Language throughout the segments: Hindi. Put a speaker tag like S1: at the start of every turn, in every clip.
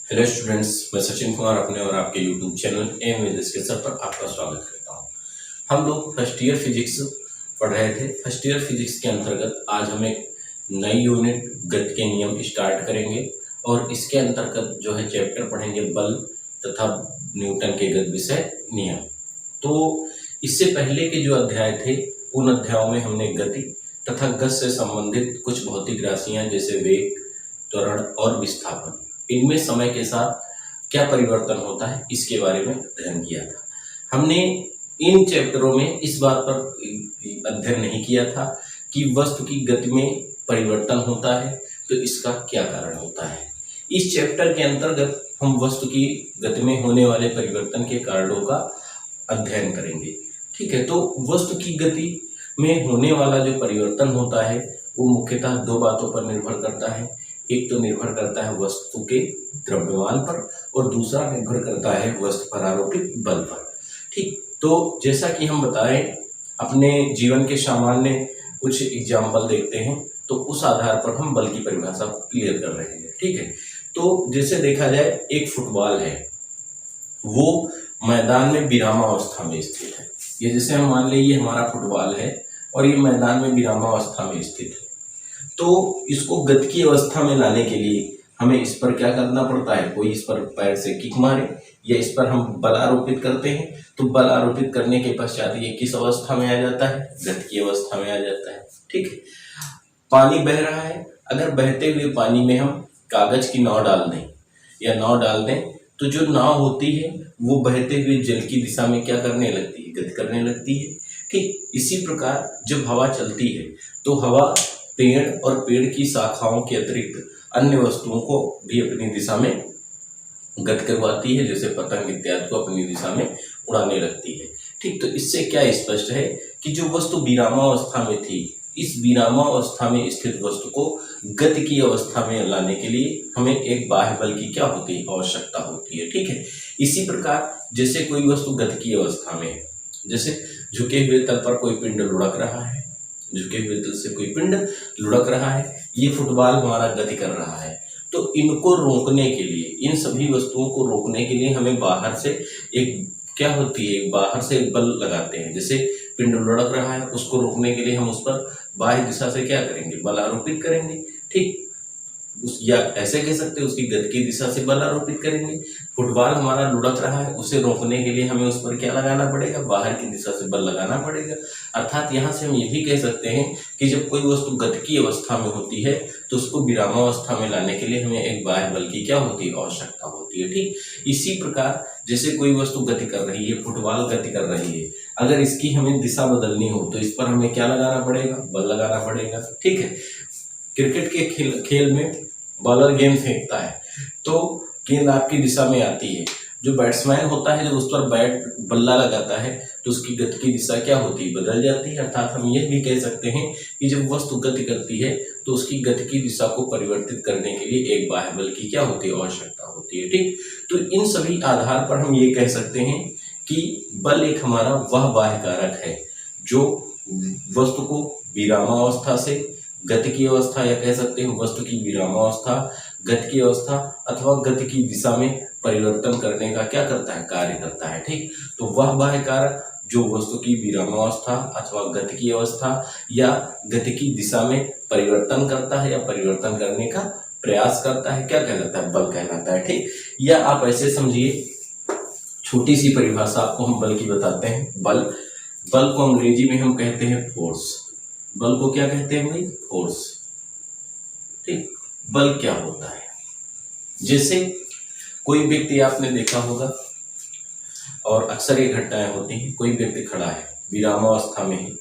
S1: हेलो स्टूडेंट्स, मैं सचिन कुमार अपने और आपके यूट्यूब चैनल एम डिस्कशन पर आपका स्वागत करता हूं। हम लोग फर्स्ट ईयर फिजिक्स पढ़ रहे थे। फर्स्ट ईयर फिजिक्स के अंतर्गत आज हम एक नई यूनिट गति के नियम स्टार्ट करेंगे और इसके अंतर्गत जो है चैप्टर पढ़ेंगे बल तथा न्यूटन के गति विषय नियम। तो इससे पहले के जो अध्याय थे उन अध्यायों में हमने गति तथा गति से संबंधित कुछ भौतिक राशियां जैसे वेग, त्वरण और विस्थापन, इनमें समय के साथ क्या परिवर्तन होता है इसके बारे में अध्ययन किया था। हमने इन चैप्टरों में इस बात पर अध्ययन नहीं किया था कि वस्तु की गति में परिवर्तन होता है तो इसका क्या कारण होता है। इस चैप्टर के अंतर्गत हम वस्तु की गति में होने वाले परिवर्तन के कारणों का अध्ययन करेंगे। ठीक है, तो वस्तु की गति में होने वाला जो परिवर्तन होता है वो मुख्यतः दो बातों पर निर्भर करता है। एक तो निर्भर करता है वस्तु के द्रव्यमान पर और दूसरा निर्भर करता है वस्तु पर आरोपित बल पर। ठीक, तो जैसा कि हम बताएं अपने जीवन के सामान्य कुछ एग्जाम्पल देखते हैं तो उस आधार पर हम बल की परिभाषा को क्लियर कर रहे हैं। ठीक है, तो जैसे देखा जाए एक फुटबॉल है, वो मैदान में विरामावस्था में स्थित है। ये जैसे हम मान लें ये हमारा फुटबॉल है और ये मैदान में विरामावस्था में स्थित है, तो इसको गति की अवस्था में लाने के लिए हमें इस पर क्या करना पड़ता है, कोई इस पर पैर से किक मारे या इस पर हम बल आरोपित करते हैं तो बल आरोपित करने के पश्चात ये किस अवस्था में आ जाता है, गति की अवस्था में आ जाता है। ठीक है, पानी बह रहा है, अगर बहते हुए पानी में हम कागज की नाव डाल दें या नाव डाल दें तो जो नाव होती है वो बहते हुए जल की दिशा में क्या करने लगती है, गति करने लगती है। ठीक, इसी प्रकार जब हवा चलती है तो हवा पेड़ और पेड़ की शाखाओं के अतिरिक्त अन्य वस्तुओं को भी अपनी दिशा में गति करवाती है, जैसे पतंग इत्यादि को अपनी दिशा में उड़ाने लगती है। ठीक, तो इससे क्या स्पष्ट है कि जो वस्तु विरामावस्था में थी, इस विरामावस्था में स्थित वस्तु को गति की अवस्था में लाने के लिए हमें एक बाह्य बल की क्या होती है, आवश्यकता होती है। ठीक है, इसी प्रकार जैसे कोई वस्तु गति की अवस्था में है, जैसे झुके हुए तल पर कोई पिंड लुढ़क रहा है, झुके हुए तल से कोई पिंड लुढ़क रहा है, ये फुटबॉल हमारा गति कर रहा है, तो इनको रोकने के लिए, इन सभी वस्तुओं को रोकने के लिए हमें बाहर से एक क्या होती है, बाहर से एक बल लगाते हैं। जैसे पिंड लुढ़क रहा है, उसको रोकने के लिए हम उस पर बाह्य दिशा से क्या करेंगे, बल आरोपित करेंगे। ठीक, या ऐसे कह सकते हैं उसकी गति की दिशा से बल आरोपित करेंगे। फुटबॉल हमारा लुढ़क रहा है, उसे रोकने के लिए हमें उस पर क्या लगाना पड़ेगा, बाहर की दिशा से बल लगाना पड़ेगा। अर्थात यहाँ से हम ये भी कह सकते हैं कि जब कोई वस्तु गति की अवस्था में होती है तो उसको विरामावस्था में लाने के लिए हमें एक बाह्य बल की क्या होती है, आवश्यकता होती है। ठीक, इसी प्रकार जैसे कोई वस्तु गति कर रही है, फुटबॉल गति कर रही है, अगर इसकी हमें दिशा बदलनी हो तो इस पर हमें क्या लगाना पड़ेगा, बल लगाना पड़ेगा। ठीक है, क्रिकेट के खेल में बॉलर गेंद फेंकता है तो गेंद आपकी दिशा में आती है, जो बैट्समैन होता है जब उस पर बैट बल्ला लगाता है तो उसकी गति की दिशा क्या होती है, बदल जाती है। अर्थात हम यह भी कह सकते हैं कि जब वस्तु गति करती है तो उसकी गति की दिशा को परिवर्तित करने के लिए एक बाह्य बल की क्या होती है, आवश्यकता होती है। ठीक, तो इन सभी आधार पर हम ये कह सकते हैं कि बल एक हमारा वह बाह्य कारक है जो वस्तु को विरामावस्था से गति की अवस्था, या कह सकते हैं वस्तु की विरामावस्था, गति की अवस्था अथवा गति की दिशा में परिवर्तन करने का क्या करता है, कार्य करता है। ठीक, तो वह बाह्य कारक जो वस्तु की विरामावस्था अथवा गति की अवस्था या गति की दिशा में परिवर्तन करता है या परिवर्तन करने का प्रयास करता है, क्या कहलाता है, बल कहलाता है। ठीक, या आप ऐसे समझिए, छोटी सी परिभाषा आपको हम बल की बताते हैं। बल को अंग्रेजी में हम कहते हैं फोर्स। बल को क्या कहते हैं भाई, फोर्स। ठीक, बल क्या होता है, जैसे कोई व्यक्ति आपने देखा होगा और अक्सर ये घटनाएं होती हैं, कोई व्यक्ति खड़ा है विरामावस्था में है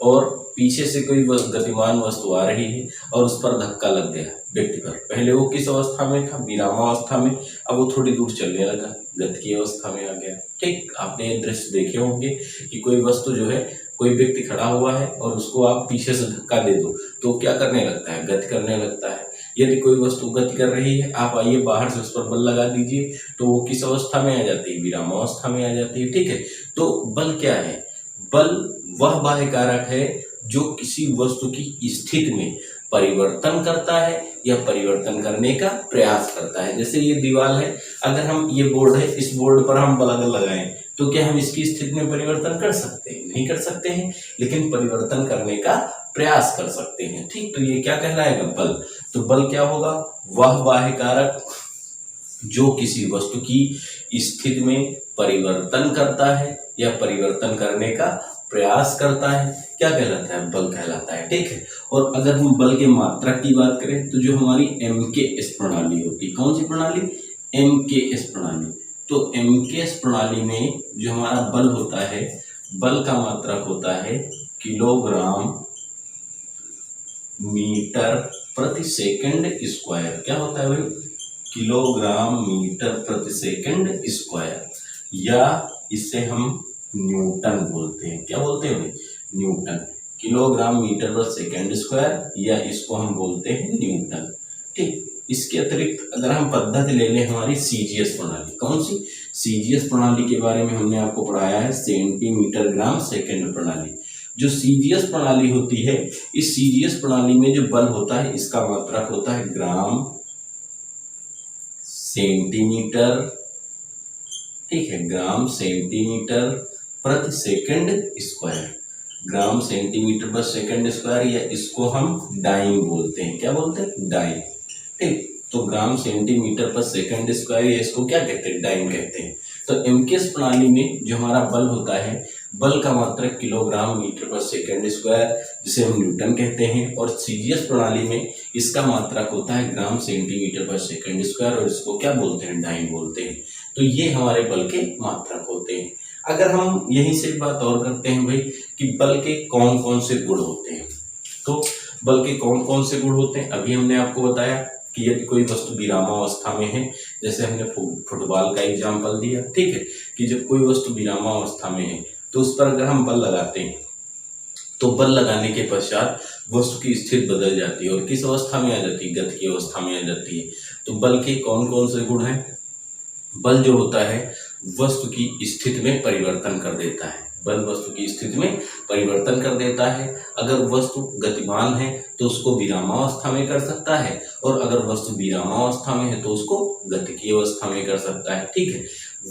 S1: और पीछे से कोई गतिमान वस्तु आ रही है और उस पर धक्का लग गया व्यक्ति पर। पहले वो किस अवस्था में था, विरामावस्था में, अब वो थोड़ी दूर चलने लगा, गति की अवस्था में आ गया। ठीक, आपने ये दृश्य देखे होंगे कि कोई वस्तु जो है, कोई व्यक्ति खड़ा हुआ है और उसको आप पीछे से धक्का दे दो तो क्या करने लगता है, गति करने लगता है। यदि कोई वस्तु गति कर रही है, आप आइए बाहर से उस पर बल लगा दीजिए तो वो किस अवस्था में आ जाती है, विरामावस्था में आ जाती है। ठीक है, तो बल क्या है, बल वह बाह्य कारक है जो किसी वस्तु की स्थिति में परिवर्तन करता है या परिवर्तन करने का प्रयास करता है। जैसे ये दीवार है, अगर हम ये बोर्ड है, इस बोर्ड पर हम बल अगर लगाएं तो क्या हम इसकी स्थिति में परिवर्तन कर सकते हैं? नहीं कर सकते हैं, लेकिन परिवर्तन करने का प्रयास कर सकते हैं। ठीक, तो ये क्या कहलाएगा? बल। तो बल क्या होगा? वह बाह्य कारक जो किसी वस्तु की स्थिति में परिवर्तन करता है या परिवर्तन करने का प्रयास करता है, क्या कहलाता है? बल कहलाता है। ठीक है, और अगर हम बल के मात्रक की बात करें तो जो हमारी MKS प्रणाली होती है, कौन सी प्रणाली? MKS प्रणाली। तो MKS प्रणाली में जो हमारा बल होता है, बल का मात्रक होता है किलोग्राम मीटर प्रति सेकंड स्क्वायर। क्या होता है भाई? किलोग्राम मीटर प्रति सेकंड स्क्वायर, या इसे हम न्यूटन बोलते हैं। क्या बोलते हैं भाई? न्यूटन। किलोग्राम मीटर पर सेकंड स्क्वायर, या इसको हम बोलते हैं न्यूटन। ठीक, इसके अतिरिक्त अगर हम पद्धति ले लें हमारी CGS प्रणाली, कौन सी? CGS प्रणाली के बारे में हमने आपको पढ़ाया है सेंटीमीटर ग्राम सेकंड प्रणाली। जो CGS प्रणाली होती है, इस CGS प्रणाली में जो बल होता है इसका मात्रक होता है ग्राम सेंटीमीटर। ठीक है, ग्राम सेंटीमीटर प्रति सेकंड स्क्वायर, ग्राम सेंटीमीटर पर सेकंड स्क्वायर, या इसको हम डाइन बोलते हैं। क्या बोलते हैं? डाइन। ठीक, तो ग्राम सेंटीमीटर पर सेकंड स्क्वायर, या इसको क्या कहते हैं? डाइन कहते हैं। तो MKS प्रणाली में जो हमारा बल होता है, बल का मात्रक किलोग्राम मीटर पर सेकंड स्क्वायर, जिसे हम न्यूटन कहते हैं, और CGS प्रणाली में इसका मात्रक होता है ग्राम सेंटीमीटर पर सेकंड स्क्वायर, और इसको क्या बोलते हैं? डाइन बोलते हैं। तो ये हमारे बल के मात्रक होते हैं। अगर हम यहीं से बात और करते हैं भाई कि बल के कौन कौन से गुण होते हैं, तो बल के कौन कौन से गुण होते हैं अभी हमने आपको बताया कि यदि कोई वस्तु विरामावस्था में है, जैसे हमने फुटबॉल का एग्जाम्पल दिया। ठीक है, कि जब कोई वस्तु विरामावस्था में है तो उस पर अगर हम बल लगाते हैं तो बल लगाने के पश्चात वस्तु की स्थिति बदल जाती है और किस अवस्था में आ जाती है? गति की अवस्था में आ जाती है। तो बल के कौन कौन से गुण हैं? बल जो होता है वस्तु की स्थिति में परिवर्तन कर देता है। बल वस्तु की स्थिति में परिवर्तन कर देता है। अगर वस्तु गतिमान है तो उसको विरामावस्था में कर सकता है, और अगर वस्तु विरामावस्था में है तो उसको गतिकीय अवस्था में कर सकता है। ठीक है,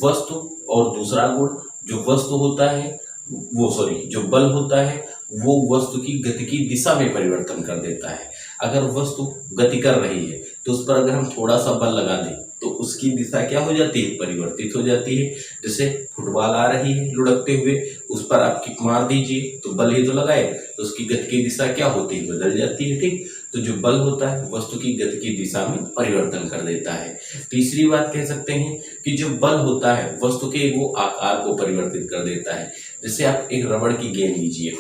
S1: वस्तु और दूसरा गुण जो वस्तु होता है जो बल होता है वो वस्तु की गति की दिशा में परिवर्तन कर देता है। अगर वस्तु गति कर रही है तो उस पर अगर हम थोड़ा सा बल लगा दें तो उसकी दिशा क्या हो जाती है? परिवर्तित हो जाती है। जैसे फुटबॉल आ रही है लुढ़कते हुए, उस पर आप किक मार दीजिए तो बल ही तो लगाए, तो उसकी गति की दिशा क्या होती है? बदल जाती है। ठीक, तो जो बल होता है वस्तु की गति की दिशा में परिवर्तन कर देता है। तीसरी बात कह सकते हैं कि जो बल होता है वस्तु के वो आकार को परिवर्तित कर देता है। जैसे आप एक रबड़ की गेंद लीजिए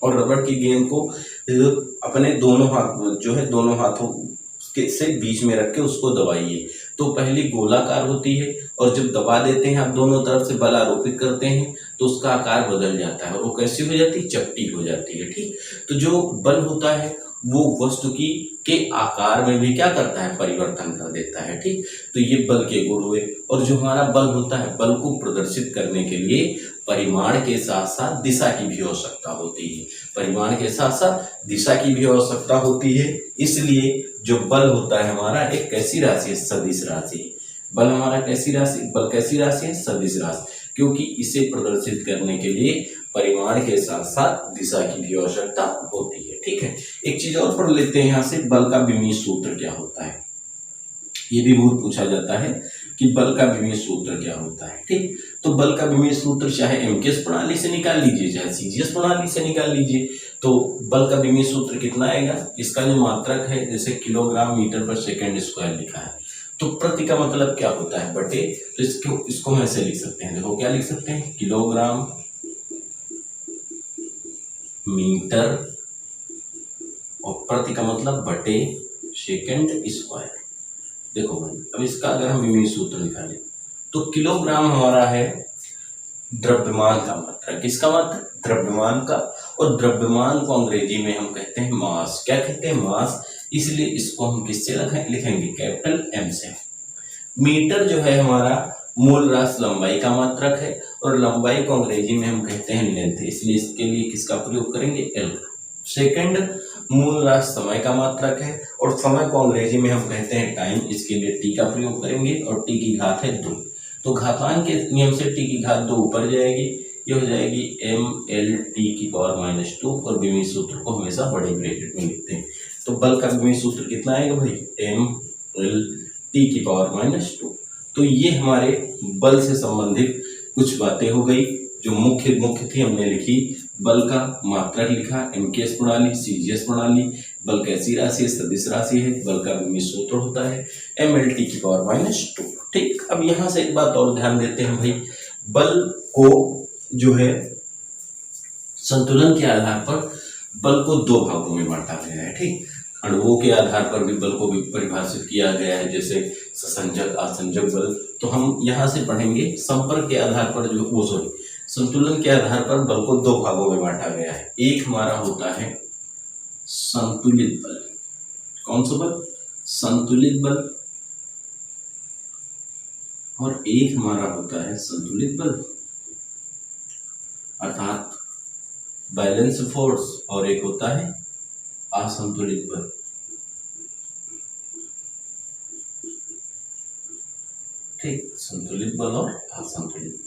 S1: और रबड़ की गेंद को अपने दोनों हाथों से बीच में रख के उसको दबाइए, तो पहली गोलाकार होती है, और जब दबा देते हैं आप दोनों तरफ से बल आरोपित करते हैं तो उसका आकार बदल जाता है और वो कैसी हो जाती है? चपटी हो जाती है। ठीक, तो जो बल होता है वो वस्तु के आकार में भी क्या करता है? परिवर्तन कर देता है। ठीक, तो ये बल के गुण हुए। और जो हमारा बल होता है, बल को प्रदर्शित करने के लिए परिमाण के साथ साथ दिशा की भी आवश्यकता होती है। परिमाण के साथ साथ दिशा की भी आवश्यकता होती है। इसलिए जो बल होता है हमारा एक कैसी राशि है? सदिश राशि। बल हमारा कैसी राशि? बल कैसी राशि है? सदिश राशि, क्योंकि इसे प्रदर्शित करने के लिए परिमाण के साथ साथ दिशा की भी आवश्यकता होती है। ठीक है, एक चीज और पढ़ लेते हैं यहाँ से, बल का विमीय सूत्र क्या होता है? ये भी बहुत पूछा जाता है कि बल का विमीय सूत्र क्या होता है। ठीक, तो बल का विमीय सूत्र चाहे MKS प्रणाली से निकाल लीजिए चाहे CGS प्रणाली से निकाल लीजिए, तो बल का विमीय सूत्र कितना आएगा? इसका जो मात्रक है, जैसे किलोग्राम मीटर पर सेकंड स्क्वायर लिखा है, तो प्रति का मतलब क्या होता है? बटे। तो इसको हम ऐसे लिख सकते हैं, देखो क्या लिख सकते हैं? किलोग्राम मीटर, और प्रति का मतलब बटे सेकंड स्क्वायर। देखो भाई, अब इसका अगर हम विमीय सूत्र निकालें तो किलोग्राम हमारा है द्रव्यमान का मात्रक। किसका मात्रक? द्रव्यमान का। और द्रव्यमान को अंग्रेजी में हम कहते हैं मास। क्या कहते हैं? मास। इसलिए इसको हम किससे लिखेंगे? कैपिटल M से। मीटर जो है हमारा मूल राशि लंबाई का मात्रक है, और लंबाई को अंग्रेजी में हम कहते हैं लेंथ, इसलिए इसके लिए किसका प्रयोग करेंगे? L का। सेकंड, मूल राशि समय का मात्रक है और समय को अंग्रेजी में हम कहते हैं टाइम। इसके लिए टी का प्रयोग करेंगे और टी की घात है 2। तो घातांक के नियम से टी की घात 2 ऊपर जाएगी, ये हो जाएगी ml(t⁻²) और विमीय सूत्र को हमेशा बड़े ब्रैकेट में लिखते हैं। तो बल का विमीय सूत्र कितना आएगा भाई, ml(t⁻²). तो ये हमारे बल से संबंधित कुछ बातें हो गई जो मुख्य थी, हमने लिखी। बल का मात्रक लिखा, MKS प्रणाली, CGS प्रणाली। बल कैसी राशि है, सदिश राशि है। बल का विमीय सूत्र होता है ml(t⁻²). ठीक, अब यहां से एक बात और ध्यान देते हैं भाई, बल को जो है संतुलन के आधार पर बल को 2 भागों में बांटा गया है। ठीक, अणुओं के आधार पर भी बल को भी परिभाषित किया गया है, जैसे ससंजक, आसंजक बल। तो हम यहाँ से पढ़ेंगे संपर्क के आधार पर संतुलन के आधार पर बल को 2 भागों में बांटा गया है। एक हमारा होता है संतुलित बल। कौन सा बल, संतुलित बल। और एक हमारा होता है संतुलित बल अर्थात बैलेंस फोर्स, और एक होता है असंतुलित बल। ठीक, संतुलित बल और असंतुलित बल।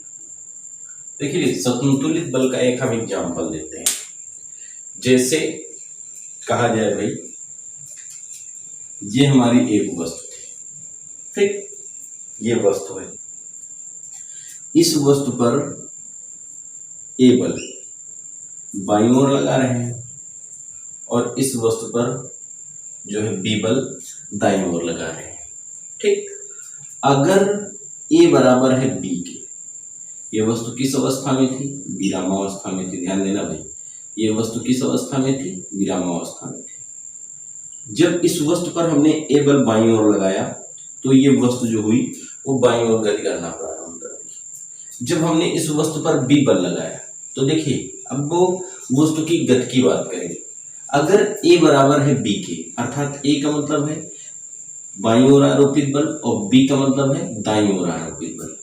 S1: देखिए, संतुलित बल का एक हम एग्जाम्पल देते हैं। जैसे कहा जाए भाई, ये हमारी एक वस्तु थी। ठीक, ये वस्तु है, इस वस्तु पर ए बल बाईं ओर लगा रहे हैं और इस वस्तु पर जो है बी बल दाईं ओर लगा रहे हैं। ठीक, अगर ए बराबर है बी के, ये वस्तु किस अवस्था में थी, विरामावस्था में थी। ध्यान देना भाई, ये वस्तु किस अवस्था में थी, विरामावस्था में थी। जब इस वस्तु पर हमने ए बल बाईं ओर लगाया तो ये वस्तु जो हुई वो बाईं ओर गति करना प्रारंभ कर दी। जब हमने इस वस्तु पर बी बल लगाया तो देखिए, अब वो वस्तु की गति की बात करें। अगर ए बराबर है बी के, अर्थात ए का मतलब है बाईं ओर आरोपित बल और बी का मतलब है दाईं ओर आरोपित बल।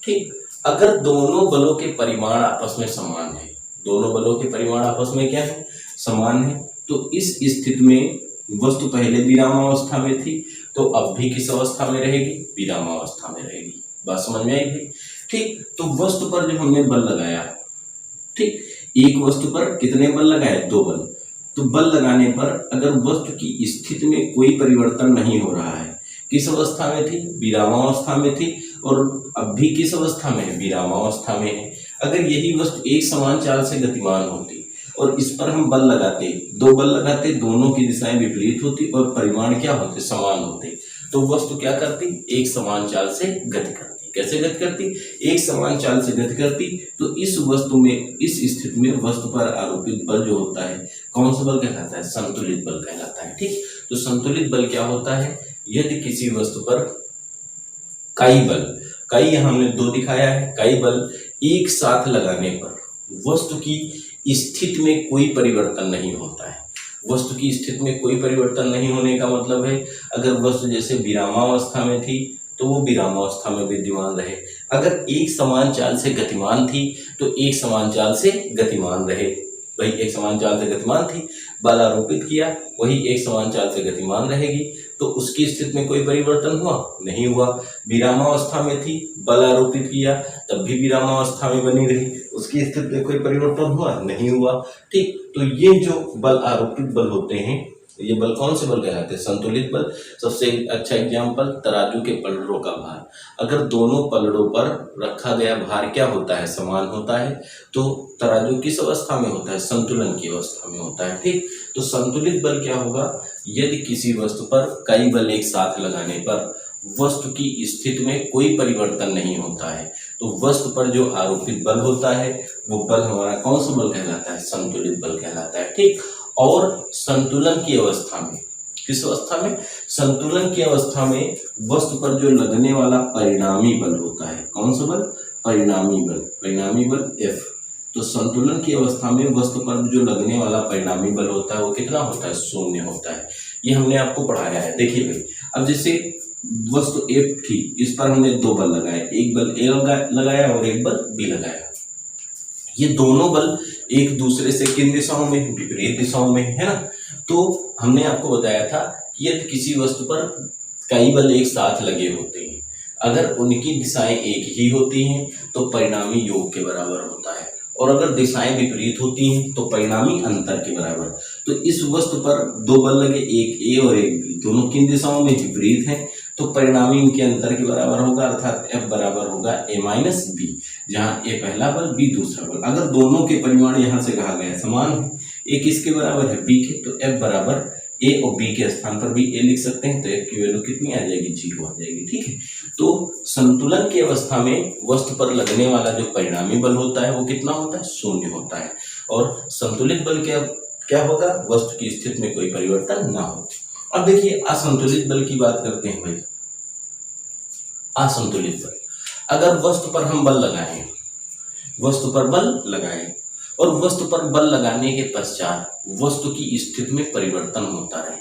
S1: ठीक, अगर दोनों बलों के परिमाण आपस में समान है, दोनों बलों के परिमाण आपस में क्या है, समान है, तो इस स्थिति में वस्तु पहले विरामावस्था में थी तो अब भी किस अवस्था में रहेगी, विरामावस्था में रहेगी। बात समझ में आई भाई। ठीक, तो वस्तु पर जो हमने बल लगाया, ठीक, एक वस्तु पर कितने बल लगाए, 2 बल। तो बल लगाने पर अगर वस्तु की स्थिति में कोई परिवर्तन नहीं हो रहा है, किस अवस्था में थी, विरामावस्था में थी, और अब भी किस अवस्था में है, विरामावस्था में है। अगर यही वस्तु एक समान चाल से गतिमान होती और इस पर हम बल लगाते, 2 बल लगाते, दोनों की दिशाएं विपरीत होती और परिमाण क्या होते, समान होते, तो वस्तु क्या करती, एक समान चाल से गति करती। कैसे गति करती, एक समान चाल से गति करती। तो इस वस्तु में, इस स्थिति में वस्तु पर आरोपित बल जो होता है, कौन सा बल कहलाता है, संतुलित बल कहलाता है। ठीक, तो संतुलित बल क्या होता है, यदि किसी वस्तु पर कई बल, कई यहाँ हमने 2 दिखाया है, कई बल एक साथ लगाने पर वस्तु की स्थिति में कोई परिवर्तन नहीं होता है। वस्तु की स्थिति में कोई परिवर्तन नहीं होने का मतलब है, अगर वस्तु जैसे विरामावस्था में थी तो वो विरामावस्था में विद्यमान रहे। अगर एक समान चाल से गतिमान थी तो एक समान चाल से गतिमान रहे। भाई, एक समान चाल से गतिमान थी, बल आरोपित किया, वही एक समान चाल से गतिमान रहेगी, तो उसकी स्थिति में कोई परिवर्तन हुआ नहीं हुआ। विरामावस्था में थी, बल आरोपित किया, तब भी विरामावस्था में बनी रही, उसकी स्थिति में कोई परिवर्तन हुआ नहीं हुआ। ठीक, तो ये जो बल आरोपित बल होते हैं, ये बल कौन से बल कहलाते हैं, संतुलित बल। सबसे अच्छा एग्जाम्पल, तराजू के पलड़ों का भार। अगर दोनों पलड़ों पर रखा गया भार क्या होता है, समान होता है, तो तराजू किस अवस्था में होता है, संतुलन की अवस्था में होता है। ठीक, तो संतुलित बल क्या होगा, यदि किसी वस्तु पर कई बल एक साथ लगाने पर वस्तु की स्थिति में कोई परिवर्तन नहीं होता है, तो वस्तु पर जो आरोपित बल होता है वो बल हमारा कौन सा बल कहलाता है, संतुलित बल कहलाता है। ठीक, और संतुलन की अवस्था में, किस अवस्था में, संतुलन की अवस्था में वस्तु पर जो लगने वाला परिणामी बल होता है, कौन सा बल, परिणामी बल, परिणामी बल F। तो संतुलन की अवस्था में वस्तु पर जो लगने वाला परिणामी बल होता है वो कितना होता है, 0 होता है। ये हमने आपको पढ़ाया है। देखिए भाई, अब जैसे वस्तु F थी, इस पर हमने 2 बल लगाए, एक बल A लगाया और एक बल B लगाया। ये दोनों बल एक दूसरे से किन दिशाओं में, विपरीत दिशाओं में, है ना। तो हमने आपको बताया था कि यदि किसी वस्तु पर कई बल एक साथ लगे होते हैं, अगर उनकी दिशाएं एक ही होती हैं तो परिणामी योग के बराबर होता है, और अगर दिशाएं विपरीत होती हैं तो परिणामी अंतर के बराबर। तो इस वस्तु पर दो बल लगे, एक ए और एक बी, दोनों किन दिशाओं में, विपरीत हैं, तो परिणामी इनके अंतर के बराबर होगा, अर्थात F बराबर होगा A माइनस बी, जहाँ A पहला बल, B दूसरा बल। अगर दोनों के परिमाण यहाँ से कहा गया समान है, A किसके बराबर है, B के, तो F बराबर A और B के स्थान पर भी A लिख सकते हैं, तो F की वैल्यू कितनी आ जाएगी, 0 आ जाएगी। ठीक है, तो संतुलन की अवस्था में वस्तु पर लगने वाला जो परिणामी बल होता है वो कितना होता है, 0 होता है, और संतुलित बल क्या होगा, वस्तु की स्थिति में कोई परिवर्तन ना हो। अब देखिए असंतुलित बल की बात करते हैं भाई। असंतुलित बल, अगर वस्तु पर हम बल लगाएं, वस्तु पर बल लगाएं और वस्तु पर बल लगाने के पश्चात वस्तु की स्थिति में परिवर्तन होता रहे,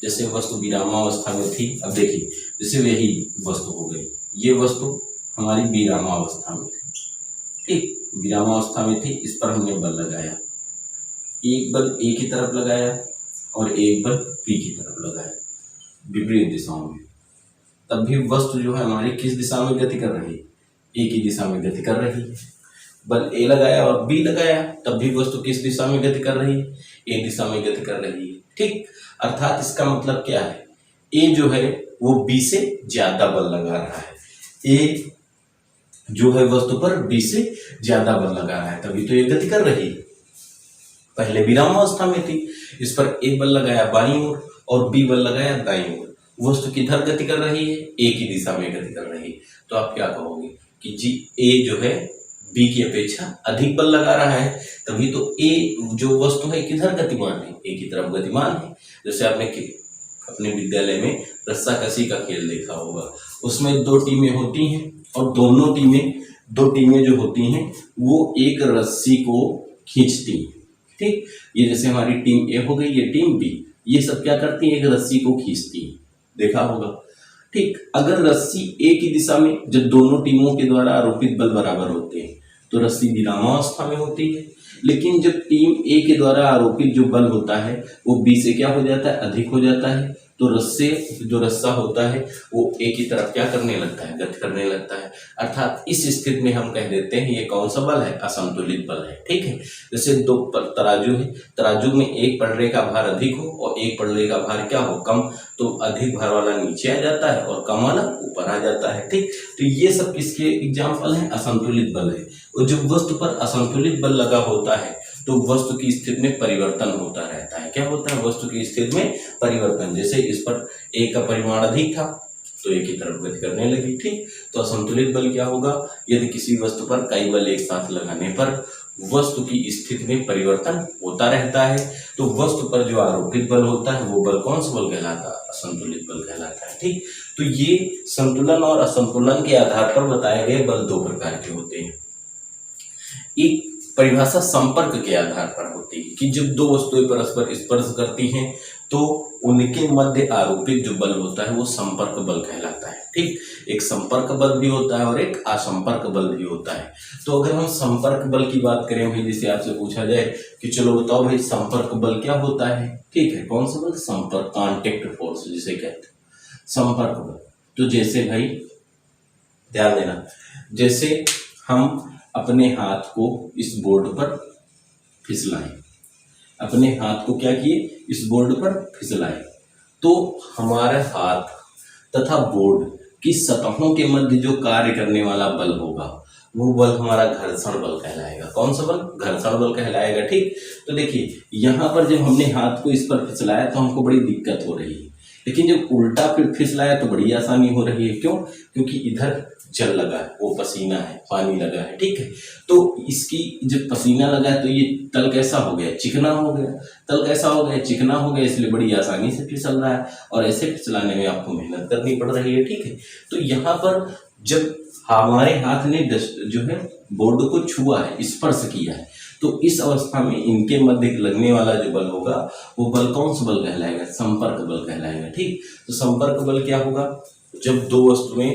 S1: जैसे वस्तु विरामावस्था में थी, अब देखिए जैसे यही वस्तु हो गई, ये वस्तु हमारी विरामावस्था में थी, ठीक, विरामावस्था में थी, इस पर हमने बल लगाया, एक बल ए की तरफ लगाया और एक बल बी की तरफ लगाया विपरीत दिशाओं में, तब भी वस्तु जो है हमारी किस दिशा में गति कर रही है, ए की दिशा में गति कर रही है। बल ए लगाया और बी लगाया, तब भी वस्तु किस दिशा में गति कर रही है, ए दिशा में गति कर रही है। ठीक, अर्थात इसका मतलब क्या है, ए जो है वो बी से ज्यादा बल लगा रहा है, ए जो है वस्तु पर बी से ज्यादा बल लगा रहा है, तभी तो ये गति कर रही है। पहले विरामावस्था में थी, इस पर ए बल लगाया बाईं ओर और बी बल लगाया दाईं ओर, वस्तु किधर गति कर रही है, ए की दिशा में गति कर रही है। तो आप क्या कहोगे कि जी ए जो है बी की अपेक्षा अधिक बल लगा रहा है, तभी तो ए जो वस्तु है किधर गतिमान है, ए की तरफ गतिमान है। जैसे आपने अपने विद्यालय में रस्साकसी का खेल देखा होगा, उसमें दो टीमें होती हैं और दोनों टीमें, दो टीमें जो होती हैं वो एक रस्सी को खींचती हैं। ठीक, ये जैसे हमारी टीम ए हो गई, ये टीम बी, ये सब क्या करती है, एक रस्सी को खींचती है, देखा होगा। ठीक, अगर रस्सी ए की दिशा में जब दोनों टीमों के द्वारा आरोपित बल बराबर होते हैं तो रस्सी विरामावस्था में होती है, लेकिन जब टीम ए के द्वारा आरोपित जो बल होता है वो बी से क्या हो जाता है, अधिक हो जाता है, तो रस्से जो रस्सा होता है वो ए की तरफ क्या करने लगता है, गति करने लगता है। अर्थात इस स्थिति में हम कह देते हैं ये कौन सा बल है, असंतुलित बल है। ठीक है, जैसे दो तराजू है, तराजू में एक पलड़े का भार अधिक हो और एक पलड़े का भार क्या हो, कम, तो अधिक भार वाला नीचे आ जाता है और कम वाला ऊपर आ जाता है। ठीक, तो ये सब किसके एग्जाम्पल हैं, असंतुलित बल है। और जब वस्तु पर असंतुलित बल लगा होता है तो वस्तु की स्थिति में परिवर्तन होता रहता है। क्या होता है, वस्तु की स्थिति में परिवर्तन, जैसे इस पर ए का परिमाण अधिक था तो ए की तरफ गति करने लगी। ठीक, तो असंतुलित बल क्या होगा, यदि किसी वस्तु पर कई बल एक साथ लगाने पर वस्तु की स्थिति में परिवर्तन होता रहता है, तो वस्तु पर जो आरोपित बल होता है वो बल कौन सा बल कहलाता है, असंतुलित बल कहलाता है। ठीक, तो ये संतुलन और असंतुलन के आधार पर बताए गए बल दो प्रकार के होते हैं। एक परिभाषा संपर्क के आधार पर होती है कि जब दो वस्तुएं परस्पर स्पर्श करती हैं तो उनके मध्य आरोपित जो बल होता है वो संपर्क बल कहलाता है। ठीक, एक संपर्क बल भी होता है और एक असंपर्क बल भी होता है। तो अगर हम संपर्क बल की बात करें भाई, जैसे आपसे पूछा जाए कि चलो बताओ भाई संपर्क बल क्या होता है, ठीक है, कौन सा बल, संपर्क, कॉन्टेक्ट फोर्स जिसे कहते हैं संपर्क बल। तो जैसे भाई ध्यान देना, जैसे हम अपने हाथ को इस बोर्ड पर फिसलाएं, अपने हाथ को क्या किए, इस बोर्ड पर फिसलाएं, तो हमारे हाथ तथा बोर्ड की सतहों के मध्य जो कार्य करने वाला बल होगा वो बल हमारा घर्षण बल कहलाएगा। कौन सा बल, घर्षण बल कहलाएगा। ठीक, तो देखिए यहाँ पर जब हमने हाथ को इस पर फिसलाया तो हमको बड़ी दिक्कत हो रही है, लेकिन जब उल्टा फिर फिसलाया तो बड़ी आसानी हो रही है। क्यों, क्योंकि इधर जल लगा है, वो पसीना है, पानी लगा है। ठीक है, तो इसकी जब पसीना लगा है तो ये तल कैसा हो गया, चिकना हो गया, तल कैसा हो गया, चिकना हो गया, इसलिए बड़ी आसानी से फिसल रहा है और ऐसे फिसलाने में आपको मेहनत करनी पड़ रही है। ठीक है, तो यहाँ पर जब हमारे हाथ ने जो है बोर्ड को छुआ है, स्पर्श किया है, तो इस अवस्था में इनके मध्य लगने वाला जो बल होगा वो बल कौन सा बल कहलाएगा, संपर्क बल कहलाएगा। ठीक, तो संपर्क बल क्या होगा, जब दो वस्तुएं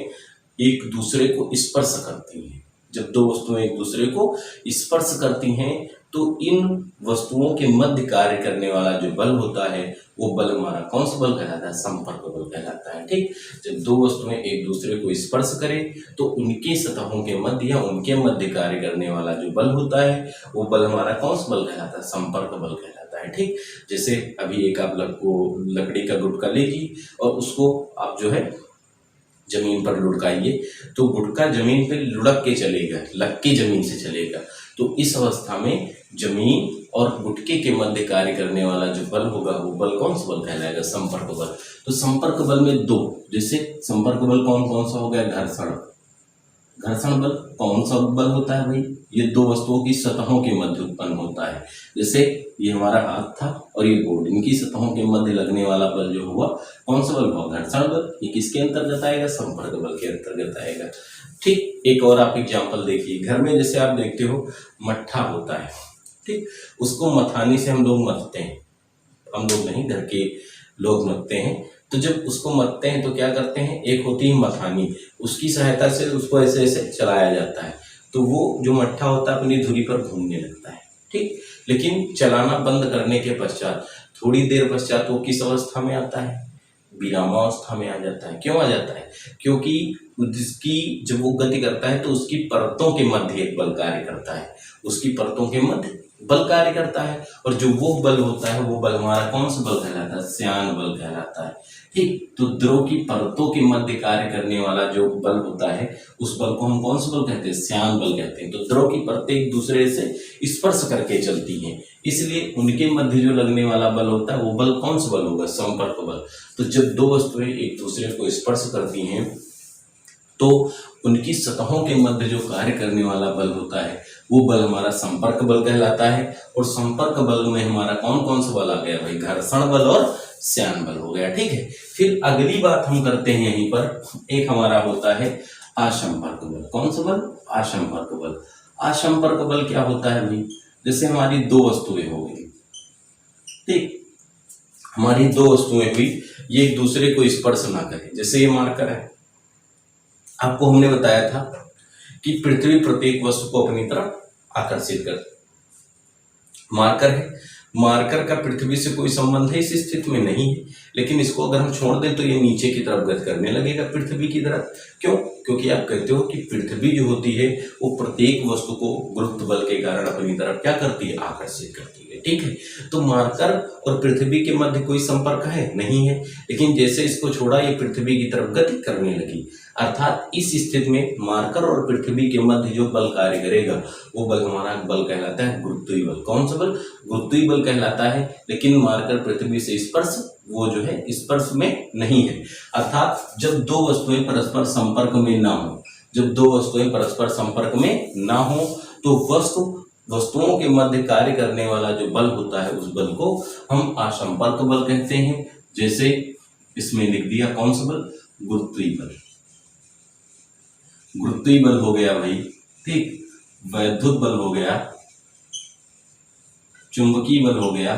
S1: एक दूसरे को स्पर्श करती हैं, जब दो वस्तुएं एक दूसरे को स्पर्श करती हैं तो इन वस्तुओं के मध्य कार्य करने वाला जो बल होता है वो बल हमारा कौन सा बल कहलाता है? संपर्क बल कहलाता है। ठीक, जब दो वस्तुएं एक दूसरे को स्पर्श करें तो उनकी सतहों के मध्य या उनके मध्य कार्य करने वाला जो बल होता है वो बल हमारा कौन सा बल कहलाता है? संपर्क बल कहलाता है। ठीक, जैसे अभी एक आप लकड़ी का गुटका लीजिए और उसको आप जो है जमीन पर लुढ़काइए, तो गुटका जमीन पे लुढ़क के चलेगा, लग के जमीन से चलेगा। तो इस अवस्था में जमीन और गुटके के मध्य कार्य करने वाला जो बल होगा वो बल कौन सा बल कहलाएगा? संपर्क बल। तो संपर्क बल में दो, जैसे संपर्क बल कौन कौन सा हो गया? घर्षण। घर्षण बल कौन सा बल होता है भाई? ये दो वस्तुओं की सतहों के मध्य उत्पन्न होता है। जैसे ये हमारा हाथ था और ये बोर्ड, इनकी सतहों के मध्य लगने वाला बल जो हुआ कौन सा बल हुआ? घर्षण बल। ये किसके अंतर्गत आएगा? संपर्क बल के अंतर्गत आएगा। ठीक, एक और आप एग्जाम्पल देखिए। घर में जैसे आप देखते हो मट्ठा होता है, ठीक, उसको मथानी से हम लोग मथते हैं। हम लोग नहीं, घर के लोग मथते हैं। तो जब उसको मथते हैं तो क्या करते हैं? एक होती है मथानी, उसकी सहायता से उसको ऐसे ऐसे चलाया जाता है, तो वो जो मट्ठा होता है अपनी धुरी पर घूमने लगता है। ठीक, लेकिन चलाना बंद करने के पश्चात थोड़ी देर पश्चात वो किस अवस्था में आता है? विरामावस्था में आ जाता है। क्यों आ जाता है? क्योंकि उसकी जब वो गति करता है तो उसकी परतों के मध्य एक बल कार्य करता है, उसकी परतों के मध्य बल कार्य करता है, और जो वो बल होता है वो बल हमारा कौन सा बल कहलाता है? श्यान बल कहलाता है। ठीक, तो द्रव की परतों के मध्य कार्य करने वाला जो बल होता है उस बल को हम कौन सा बल कहते हैं? श्यान बल कहते हैं। तो द्रव की परतें एक दूसरे से स्पर्श करके चलती हैं, इसलिए उनके मध्य जो लगने वाला बल होता है वो बल कौन सा बल होगा? संपर्क बल। तो जब दो वस्तुएं एक दूसरे को स्पर्श करती हैं तो उनकी सतहों के मध्य जो कार्य करने वाला बल होता है वो बल हमारा संपर्क बल कहलाता है। और संपर्क बल में हमारा कौन कौन सा बल आ गया भाई? घर्षण बल और श्यान बल हो गया। ठीक है, फिर अगली बात हम करते हैं यहीं पर, एक हमारा होता है असंपर्क बल। कौन सा बल? असंपर्क बल। असंपर्क बल क्या होता है भाई? जैसे हमारी दो वस्तुएं हो गई, ठीक, हमारी दो वस्तुएं हुई, ये एक दूसरे को स्पर्श ना करें। जैसे ये मार्कर है, आपको हमने बताया था कि पृथ्वी प्रत्येक वस्तु को अपनी तरफ आकर्षित कर। मार्कर है, मार्कर का पृथ्वी से कोई संबंध है इस स्थिति में नहीं है, लेकिन इसको अगर हम छोड़ दें तो ये नीचे की तरफ गति करने लगेगा पृथ्वी की तरफ। क्यों? क्योंकि आप कहते हो कि पृथ्वी जो होती है वो प्रत्येक वस्तु को गुरुत्व बल के कारण अपनी तरफ क्या करती है? आकर्षित करती है। ठीक है, तो मार्कर और पृथ्वी के मध्य कोई संपर्क है? नहीं है, लेकिन जैसे इसको छोड़ा ये पृथ्वी की तरफ गति करने लगी, अर्थात इस स्थिति में मार्कर और पृथ्वी के मध्य जो बल कार्य करेगा वो बल हमारा बल कहलाता है गुरुत्वीय बल। कौन सा बल? गुरुत्वीय बल कहलाता है। लेकिन मार्कर पृथ्वी से स्पर्श वो जो है स्पर्श में नहीं है, अर्थात जब दो वस्तुएं परस्पर संपर्क में ना हो, जब दो वस्तुएं परस्पर संपर्क में ना हो तो वस्तुओं के मध्य कार्य करने वाला जो बल होता है उस बल को हम असंपर्क बल कहते हैं। जैसे इसमें लिख दिया कौन सा बल? गुरुत्वीय बल। गुरुत्वीय बल हो गया भाई, ठीक, वैद्युत बल हो गया, चुंबकीय बल हो गया।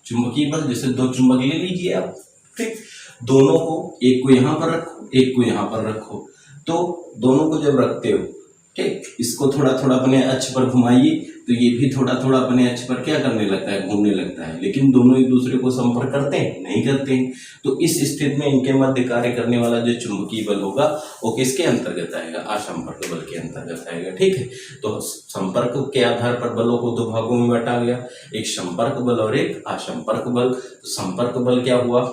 S1: चुंबकीय बल जैसे दो चुंबक ले लीजिए आप, ठीक, दोनों को, एक को यहां पर रखो एक को यहां पर रखो, तो दोनों को जब रखते हो, ठीक, इसको थोड़ा थोड़ा अपने अक्ष पर घुमाइए तो ये भी थोड़ा थोड़ा अपने अक्ष पर क्या करने लगता है? घूमने लगता है। लेकिन दोनों एक दूसरे को संपर्क करते हैं? नहीं करते हैं। तो इस स्थिति में इनके मध्य कार्य करने वाला जो चुंबकीय बल होगा वो किसके अंतर्गत आएगा? असंपर्क बल के अंतर्गत आएगा। ठीक है, तो संपर्क के आधार पर बलों को दो भागों में बांटा गया, एक संपर्क बल और एक असंपर्क बल। तो संपर्क बल क्या हुआ?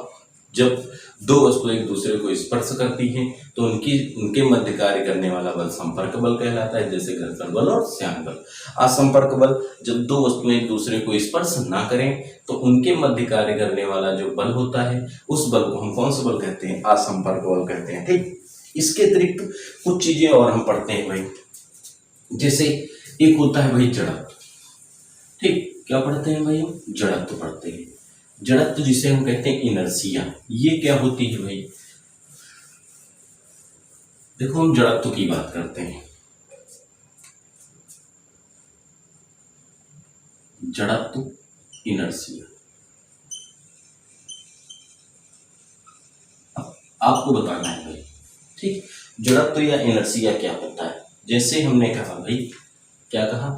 S1: जब दो वस्तुएं एक दूसरे को स्पर्श करती हैं तो उनके मध्य कार्य करने वाला बल संपर्क बल कहलाता है, जैसे घर्षण बल और श्यान बल। असंपर्क बल जब दो वस्तुएं एक दूसरे को स्पर्श ना करें तो उनके मध्य कार्य करने वाला जो बल होता है उस बल को हम कौन सा बल कहते हैं? असंपर्क बल कहते हैं। ठीक, इसके अतिरिक्त कुछ चीजें और हम पढ़ते हैं भाई, जैसे एक होता है भाई जड़त्व। ठीक, क्या पढ़ते हैं भाई? जड़त्व पढ़ते हैं। जड़त्व जिसे हम कहते हैं इनर्शिया, ये क्या होती है भाई? देखो, हम जड़त्व की बात करते हैं। जड़त्व, इनर्शिया, आपको बताना है भाई। ठीक, जड़त्व या इनर्शिया क्या होता है? जैसे हमने कहा भाई, क्या कहा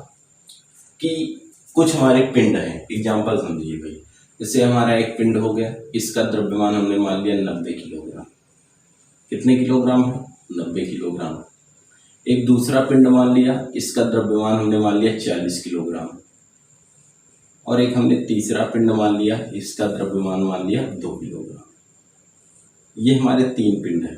S1: कि कुछ हमारे पिंड हैं, एग्जाम्पल समझिए भाई। जैसे हमारा एक पिंड हो गया, इसका द्रव्यमान हमने मान लिया 90 किलोग्राम। कितने किलोग्राम है? 90 किलोग्राम। एक दूसरा पिंड मान लिया, इसका द्रव्यमान हमने मान लिया 40 किलोग्राम। और एक हमने तीसरा पिंड मान लिया, इसका द्रव्यमान मान लिया 2 किलोग्राम। ये हमारे 3 पिंड है।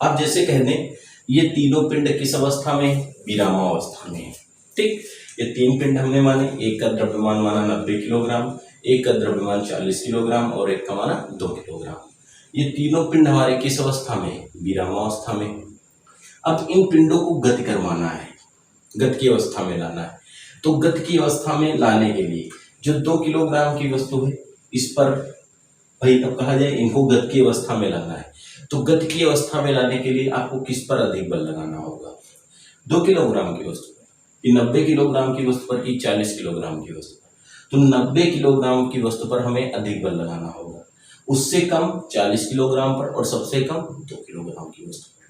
S1: अब जैसे कह दें ये तीनों पिंड किस अवस्था में? विरामावस्था में है। ठीक, ये 3 पिंड हमने माने, एक का द्रव्यमान माना 90 किलोग्राम, एक का द्रव्यमान 40 किलोग्राम और एक का माना 2 किलोग्राम। ये तीनों पिंड हमारे किस अवस्था में? विरामावस्था में। अब इन पिंडों को गति करवाना है, गति की अवस्था में लाना है। तो गति की अवस्था में लाने के लिए जो 2 किलोग्राम की वस्तु है, इस पर भाई अब कहा जाए इनको गति की अवस्था में लाना है। तो गति की अवस्था में लाने के लिए आपको किस पर अधिक बल लगाना होगा? 2 किलोग्राम की वस्तु पर, कि 90 किलोग्राम की वस्तु पर, कि 40 किलोग्राम की वस्तु पर? तो 90 किलोग्राम की वस्तु पर हमें अधिक बल लगाना होगा, उससे कम 40 किलोग्राम पर और सबसे कम 2 किलोग्राम की वस्तु पर।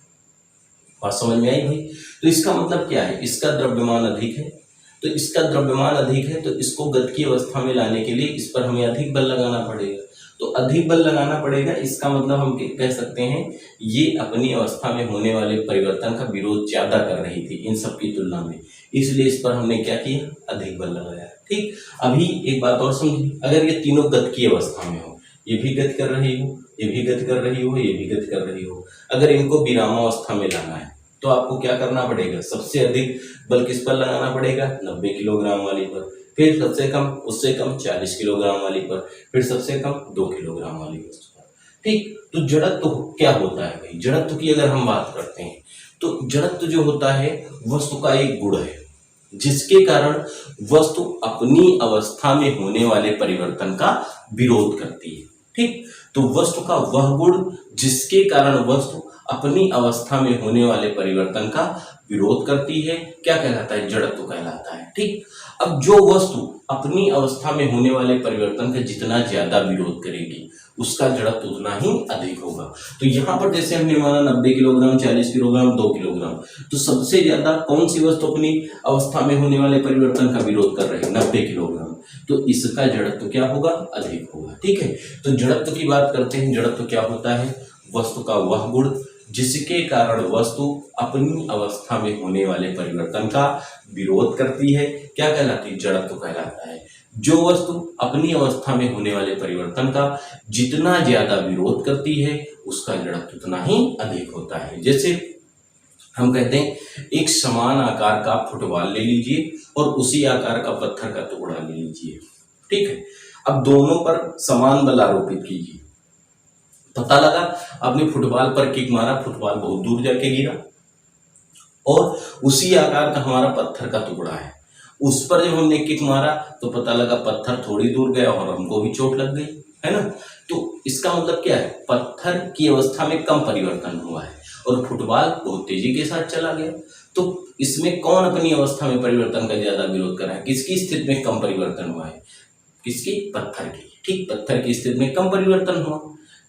S1: बात समझ में आई भाई? तो इसका मतलब क्या है? इसका द्रव्यमान अधिक है, तो इसका द्रव्यमान अधिक है, तो इसको गति की अवस्था में लाने के लिए इस पर हमें अधिक बल लगाना पड़ेगा। तो अधिक बल लगाना पड़ेगा, इसका मतलब हम कह सकते हैं ये अपनी अवस्था में होने वाले परिवर्तन का विरोध ज्यादा कर रही थी इन सब की तुलना में, इसलिए इस पर हमने क्या किया? अधिक बल लगाया। ठीक, अभी एक बात और समझिए, अगर ये तीनों गति की अवस्था में हो, ये भी गति कर रही हो, ये भी गति कर रही हो, ये भी गति कर रही हो, अगर इनको विरामावस्था में लाना है तो आपको क्या करना पड़ेगा? सबसे अधिक बल किस पर लगाना पड़ेगा? 90 किलोग्राम वाली पर, फिर सबसे कम, उससे कम 40 किलोग्राम वाली पर, फिर सबसे कम 2 किलोग्राम वाली वस्तु पर। ठीक, तो जड़त्व क्या होता है भाई? जड़त्व की अगर हम बात करते हैं तो जड़त्व जो होता है वस्तु का एक गुण है, जिसके कारण वस्तु अपनी अवस्था में होने वाले परिवर्तन का विरोध करती है। ठीक, तो वस्तु का वह गुण जिसके कारण वस्तु अपनी अवस्था में होने वाले परिवर्तन का विरोध करती है, क्या कहलाता है? जड़त्व कहलाता है। ठीक, अब जो वस्तु अपनी अवस्था में होने वाले परिवर्तन का जितना ज्यादा विरोध करेगी उसका जड़त्व उतना ही अधिक होगा। तो यहाँ पर जैसे हमने माना 90 किलोग्राम, 40 किलोग्राम, 2 किलोग्राम, तो सबसे ज्यादा कौन सी वस्तु अपनी अवस्था में होने वाले परिवर्तन का विरोध कर रही है? 90 किलोग्राम। तो इसका जड़त्व क्या होगा? अधिक होगा। ठीक है, तो जड़त्व की बात करते हैं। जड़त्व क्या होता है? वस्तु का वह गुण जिसके कारण वस्तु अपनी अवस्था में होने वाले परिवर्तन का विरोध करती है, क्या कहलाती है? जड़त्व कहलाता है। जो वस्तु अपनी अवस्था में होने वाले परिवर्तन का जितना ज्यादा विरोध करती है उसका जड़त्व उतना ही अधिक होता है। जैसे हम कहते हैं एक समान आकार का फुटबॉल ले लीजिए और उसी आकार का पत्थर का टुकड़ा ले लीजिए। ठीक है, अब दोनों पर समान बल आरोपित कीजिए। पता लगा आपने फुटबॉल पर किक मारा, फुटबॉल बहुत दूर जाके गिरा, और उसी आकार का हमारा पत्थर का टुकड़ा है, उस पर जब हमने किक मारा तो पता लगा पत्थर थोड़ी दूर गया और हमको भी चोट लग गई, है ना। तो इसका मतलब क्या है? पत्थर की अवस्था में कम परिवर्तन हुआ है और फुटबॉल बहुत तेजी के साथ चला गया। तो इसमें कौन अपनी अवस्था में परिवर्तन का ज्यादा विरोध कर रहा है? किसकी स्थिति में कम परिवर्तन हुआ है? किसकी? पत्थर की। ठीक, पत्थर की स्थिति में कम परिवर्तन हुआ,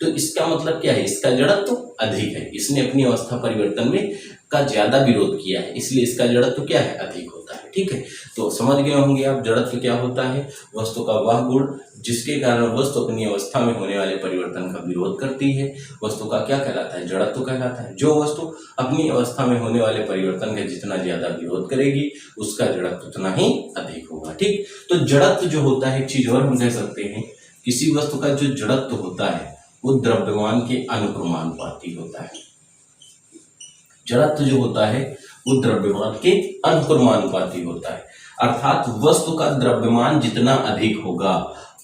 S1: तो इसका मतलब क्या है? इसका जड़त्व अधिक है, इसने अपनी अवस्था परिवर्तन में का ज्यादा विरोध किया है, इसलिए इसका जड़त्व क्या है? अधिक होता है। ठीक है, तो समझ गए होंगे आप जड़त्व क्या होता है? वस्तु का वह गुण जिसके कारण वस्तु अपनी अवस्था में होने वाले परिवर्तन का विरोध करती है, वस्तु का क्या कहलाता है? जड़त्व कहलाता है। जो वस्तु अपनी अवस्था में होने वाले परिवर्तन का जितना ज्यादा विरोध करेगी उसका जड़त्व उतना ही अधिक होगा। ठीक, तो जड़त्व जो होता है, एक चीज और हम कह सकते हैं, किसी वस्तु का जो जड़त्व होता है वो द्रव्यमान के अनुक्रमानुपाती होता है। जड़त्व जो होता है वो द्रव्यमान के अनुक्रमानुपाती होता है, अर्थात वस्तु का द्रव्यमान जितना अधिक होगा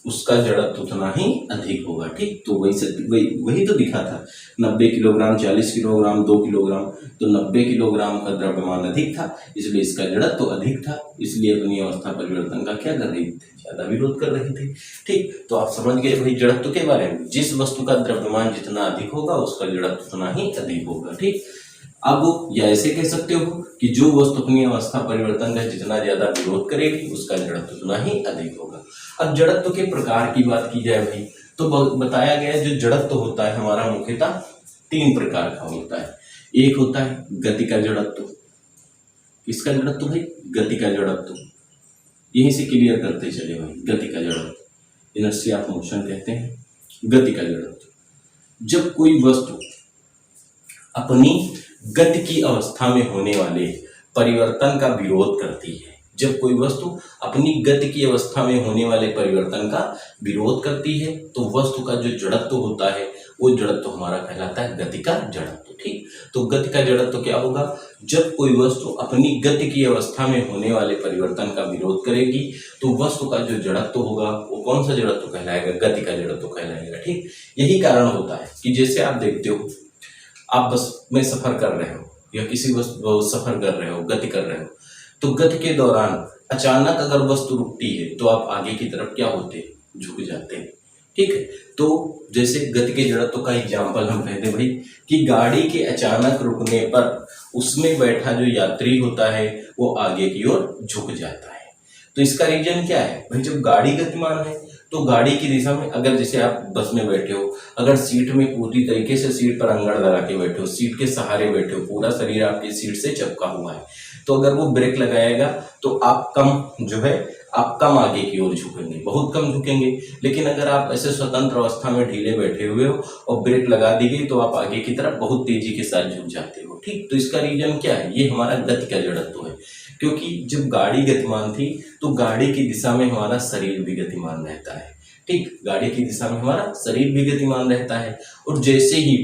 S1: उसका जड़त्व उतना ही अधिक होगा। ठीक, तो वही तो दिखा था, 90 किलोग्राम, 40 किलोग्राम, 2 किलोग्राम, तो 90 किलोग्राम का द्रव्यमान अधिक था इसलिए इसका जड़त्व अधिक था, इसलिए अपनी अवस्था परिवर्तन का क्या कर रही थी? ज्यादा विरोध कर रही थी। ठीक, तो आप समझ गए भाई जड़त्व के बारे में। जिस वस्तु का द्रव्यमान जितना अधिक होगा उसका जड़त्व उतना ही अधिक होगा। ठीक, अब या ऐसे कह सकते हो कि जो वस्तु अपनी अवस्था परिवर्तन का जितना ज्यादा विरोध करेगी उसका जड़त्व उतना ही अधिक होगा। अब जड़त्व के प्रकार की बात की जाए भाई, तो बताया गया जो जड़त्व होता है हमारा मुख्यतः 3 प्रकार का होता है। एक होता है गति का जड़त्व। किसका जड़त्व भाई? गति का जड़त्व। यहीं से क्लियर करते चले भाई। गति का जड़त्व, इनर्शिया ऑफ मोशन कहते हैं गति का जड़त्व। जब कोई वस्तु अपनी गति की अवस्था में होने वाले परिवर्तन का विरोध करती है, जब कोई वस्तु अपनी गति की अवस्था में होने वाले परिवर्तन का विरोध करती है तो वस्तु का जो जड़त्व होता है वो जड़त्व हमारा कहलाता है गति का जड़त्व। ठीक, तो गति का जड़त्व क्या होगा? जब कोई वस्तु अपनी गति की अवस्था में होने वाले परिवर्तन का विरोध करेगी तो वस्तु का जो जड़त्व होगा वो कौन सा जड़त्व कहलाएगा? गति का जड़त्व कहलाएगा। ठीक, यही कारण होता है कि जैसे आप देखते हो, आप बस में सफर कर रहे हो या किसी वस्तु सफर कर रहे हो, गति कर रहे हो, तो गति के दौरान अचानक अगर वस्तु रुकती है तो आप आगे की तरफ क्या होते हैं? झुक जाते हैं। ठीक है, तो जैसे गति के जड़त्व का एग्जाम्पल हम कह दें भाई कि गाड़ी के अचानक रुकने पर उसमें बैठा जो यात्री होता है वो आगे की ओर झुक जाता है। तो इसका रीजन क्या है भाई? जब गाड़ी गतिमान है तो गाड़ी की दिशा में, अगर जैसे आप बस में बैठे हो, अगर सीट में पूरी तरीके से सीट पर अंगड़ लगा के बैठे हो, सीट के सहारे बैठे हो, पूरा शरीर आपकी सीट से चिपका हुआ है, तो अगर वो ब्रेक लगाएगा तो आप कम आगे की ओर झुकेंगे, बहुत कम झुकेंगे। लेकिन अगर आप ऐसे स्वतंत्र अवस्था में ढीले बैठे हुए हो और ब्रेक लगा दी गई तो आप आगे की तरफ बहुत तेजी के साथ झुक जाते हो। ठीक, तो इसका रीजन क्या है? ये हमारा गति का जड़त्व है, क्योंकि जब गाड़ी गतिमान थी तो गाड़ी की दिशा में हमारा शरीर भी गतिमान रहता है। ठीक, गाड़ी की दिशा में हमारा शरीर भी गतिमान रहता है, और जैसे ही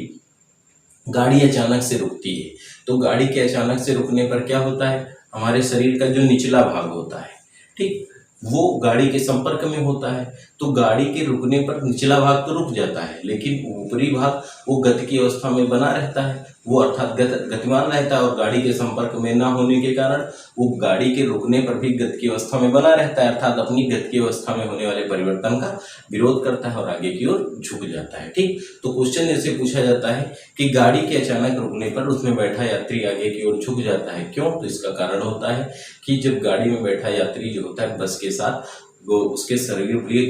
S1: गाड़ी अचानक से रुकती है तो गाड़ी के अचानक से रुकने पर क्या होता है? हमारे शरीर का जो निचला भाग होता है, ठीक, वो गाड़ी के संपर्क में होता है, तो गाड़ी के रुकने पर निचला भाग तो रुक जाता है लेकिन ऊपरी भाग वो गति की अवस्था में बना रहता है, वो अर्थात गतिमान रहता है, और गाड़ी के संपर्क में ना होने के कारण वो गाड़ी के रुकने पर भी गति की अवस्था में बना रहता है, अर्थात अपनी गति की अवस्था में होने वाले परिवर्तन का विरोध करता है और आगे की ओर झुक जाता है। ठीक, तो क्वेश्चन ऐसे पूछा जाता है कि गाड़ी के अचानक रुकने पर उसमें बैठा यात्री आगे की ओर झुक जाता है, क्यों? तो इसका कारण होता है कि जब गाड़ी में बैठा यात्री जो होता है बस के साथ, वो उसके शरीर भी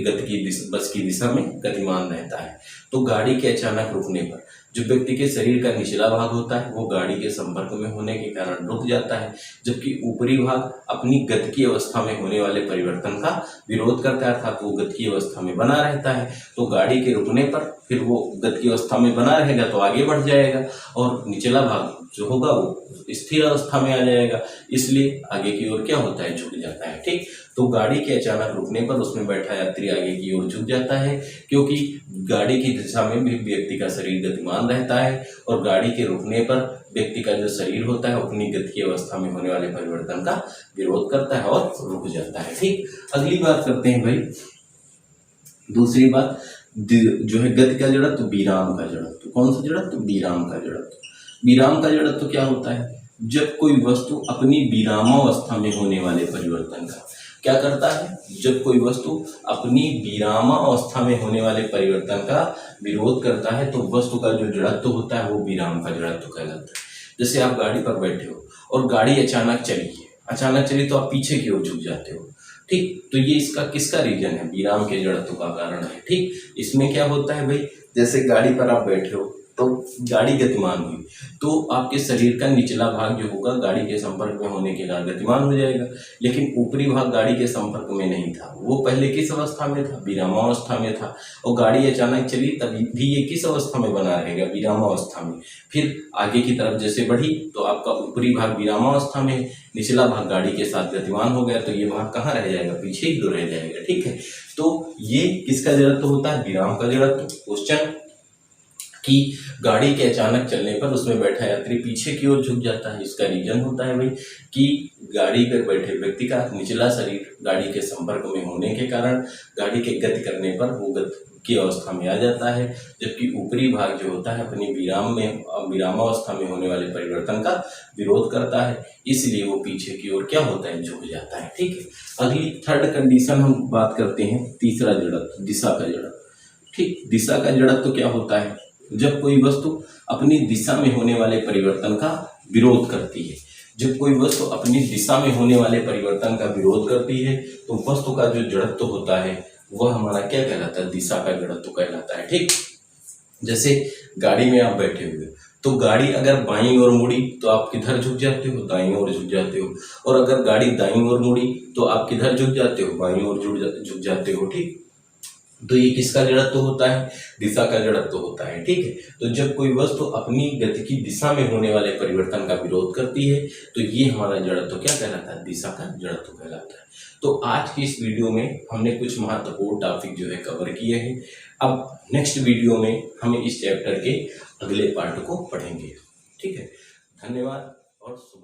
S1: बस की दिशा में गतिमान रहता है। तो गाड़ी के अचानक रुकने पर जो व्यक्ति के शरीर का निचला भाग होता है वो गाड़ी के संपर्क में होने के कारण रुक जाता है, जबकि ऊपरी भाग अपनी गति की अवस्था में होने वाले परिवर्तन का विरोध करता है, अर्थात वो गति की अवस्था में बना रहता है। तो गाड़ी के रुकने पर फिर वो गति की अवस्था में बना रहेगा तो आगे बढ़ जाएगा, और निचला भाग जो होगा वो स्थिर अवस्था में आ जाएगा, इसलिए आगे की ओर क्या होता है? झुक जाता है। ठीक, तो गाड़ी के अचानक रुकने पर उसमें बैठा यात्री आगे की ओर झुक जाता है, क्योंकि गाड़ी की दिशा में भी व्यक्ति का शरीर गतिमान रहता है, और गाड़ी के रुकने पर व्यक्ति का जो शरीर होता है अपनी गति की अवस्था में होने वाले परिवर्तन का विरोध करता है और रुक जाता है। ठीक, अगली बात करते हैं भाई, दूसरी बात जो है गति का जड़त्व, विराम का जड़त्व। कौन सा जड़त्व? विराम का जड़त्व। विराम का जड़त्व क्या होता है? जब कोई वस्तु अपनी विरामावस्था में होने वाले परिवर्तन का क्या करता है? जब कोई वस्तु अपनी विरामावस्था में होने वाले परिवर्तन का विरोध करता है तो वस्तु का जो जड़त्व होता है वो विराम का जड़त्व कहलाता है। जैसे आप गाड़ी पर बैठे हो और गाड़ी अचानक चली तो आप पीछे की ओर झुक जाते हो। ठीक, तो ये इसका किसका रीजन है? विराम के जड़त्व का कारण है। ठीक, इसमें क्या होता है भाई, जैसे गाड़ी पर आप बैठे हो तो गाड़ी गतिमान हुई तो आपके शरीर का निचला भाग जो होगा गाड़ी के संपर्क में होने के कारण गतिमान हो जाएगा, लेकिन ऊपरी भाग गाड़ी के संपर्क में नहीं था, वो पहले किस अवस्था में था? विरामावस्था में था। और गाड़ी अचानक चली तभी भी ये किस अवस्था में बना रहेगा? विरामावस्था में। फिर आगे की तरफ जैसे बढ़ी तो आपका ऊपरी भाग विरामावस्था में, निचला भाग गाड़ी के साथ गतिमान हो गया, तो ये भाग कहाँ रह जाएगा? पीछे ही तो रह जाएगा। ठीक है, तो ये किसका जड़त्व होता है? विराम का जड़त्व। क्वेश्चन कि गाड़ी के अचानक चलने पर उसमें बैठा यात्री पीछे की ओर झुक जाता है, इसका रीजन होता है भाई कि गाड़ी पर बैठे व्यक्ति का निचला शरीर गाड़ी के संपर्क में होने के कारण गाड़ी के गति करने पर वो गति की अवस्था में आ जाता है, जबकि ऊपरी भाग जो होता है अपनी विरामावस्था में होने वाले परिवर्तन का विरोध करता है, इसलिए वो पीछे की ओर क्या होता है? झुक जाता है। ठीक है, अगली थर्ड कंडीशन हम बात करते हैं, तीसरा जड़त्व, दिशा का जड़त्व। ठीक, दिशा का जड़त्व क्या होता है? जब कोई वस्तु अपनी दिशा में होने वाले परिवर्तन का विरोध करती है, जब कोई वस्तु अपनी दिशा में होने वाले परिवर्तन का विरोध करती है तो वस्तु का जो जड़त्व होता है वह हमारा क्या कहलाता है? दिशा का जड़त्व कहलाता है। ठीक, जैसे गाड़ी में आप बैठे हुए तो गाड़ी अगर बाईं ओर मुड़ी तो आप किधर झुक जाते हो, दाईं ओर झुक जाते हो, और अगर गाड़ी दाईं ओर मुड़ी तो आप किधर झुक जाते हो, बाईं ओर झुक जाते हो। ठीक, तो ये किसका जड़त्व होता है, दिशा का जड़त्व होता है। ठीक है, तो जब कोई वस्तु अपनी गति की दिशा में होने वाले परिवर्तन का विरोध करती है तो ये हमारा जड़त्व क्या कहलाता है, दिशा का जड़त्व कहलाता है। तो आज की इस वीडियो में हमने कुछ महत्वपूर्ण टॉपिक जो है कवर किए हैं। अब नेक्स्ट वीडियो में हम इस चैप्टर के अगले पार्ट को पढ़ेंगे। ठीक है, धन्यवाद और शुभ।